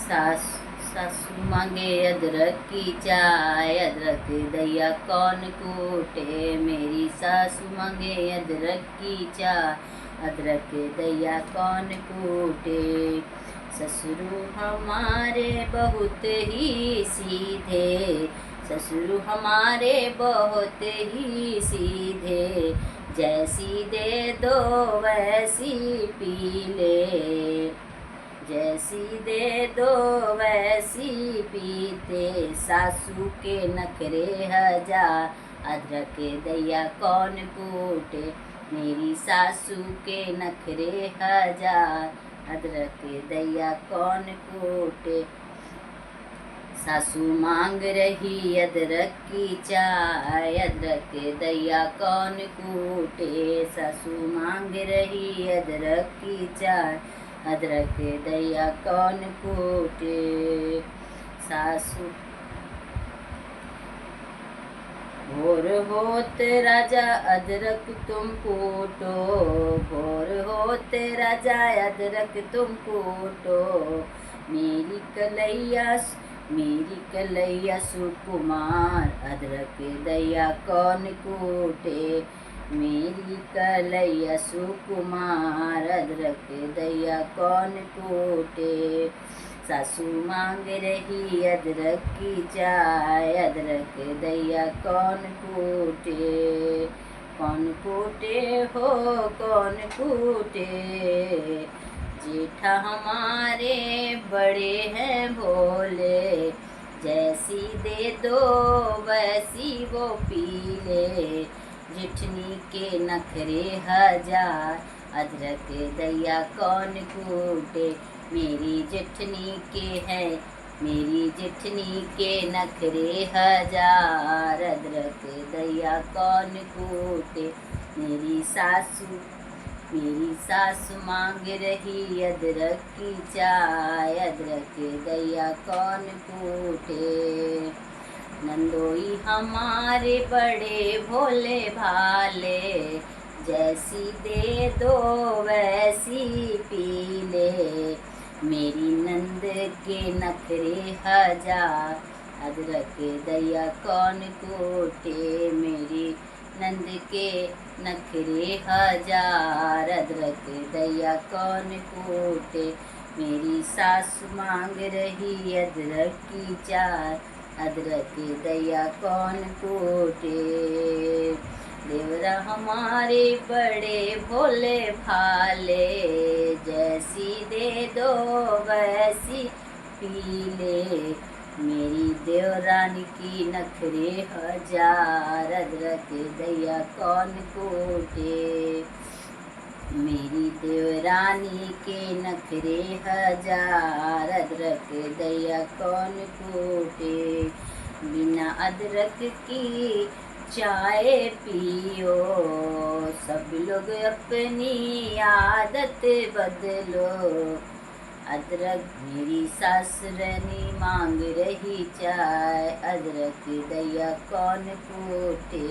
सास सासू मांगे अदरक की चाय, अदरक दैया कौन कूटे। मेरी सासू मांगे अदरक की चाय, अदरक दैया कौन कूटे। ससुरु हमारे बहुत ही सीधे, ससुरु हमारे बहुत ही सीधे। जैसी दे दो वैसी पी ले, जैसी दे दो वैसी पीते। सासू के नखरे हजार, अदरक दैया कौन कूटे। मेरी सासू के नखरे हजार, अदरक दैया कौन कूटे। सासू मांग रही अदरक की चाय, अदरक दैया कौन कूटे। सासू मांग रही अदरक की चाय, अदरक दैया कौन कूटे। सासू भोर होत राजा अदरक तुम कूटो, भोर होत राजा अदरक तुम कूटो। मेरी कलैया सुकुमार, अदरक दैया कौन कूटे। मेरी कलैया सुकुमार, अदरक दैया कौन कूटे। सासू मांग रही अदरक की चाय, अदरक दैया कौन कूटे। कौन कूटे हो कौन कूटे। जेठा हमारे बड़े हैं भोले, जैसी दे दो वैसी वो पी ले। जेठनी के नखरे हजार, अदरक दैया कौन कूटे। मेरी जेठनी के हैं, मेरी जेठनी के नखरे हजार, अदरक दैया कौन कूटे। मेरी सासू मांग रही अदरक की चाय, अदरक दैया कौन कूटे। नंदोई हमारे बड़े भोले भाले, जैसी दे दो वैसी पी ले। मेरी नंद के नखरे हजार, अदरक दैया कौन कूटे। मेरी नंद के नखरे हजार, अदरक दैया कौन कूटे। मेरी सासू मांग रही अदरक की चाय, अदरक दैया कौन कूटे। देवरा हमारे बड़े भोले भाले, जैसी दे दो वैसी पी ले। मेरी देवरानी की नखरे हजार, अदरक दैया कौन कूटे। मेरी देवरानी के नखरे हजार, अदरक दैया कौन कूटे। बिना अदरक की चाय पियो, सब लोग अपनी आदत बदलो। अदरक मेरी सासुरनी मांग रही चाय, अदरक दैया कौन कूटे।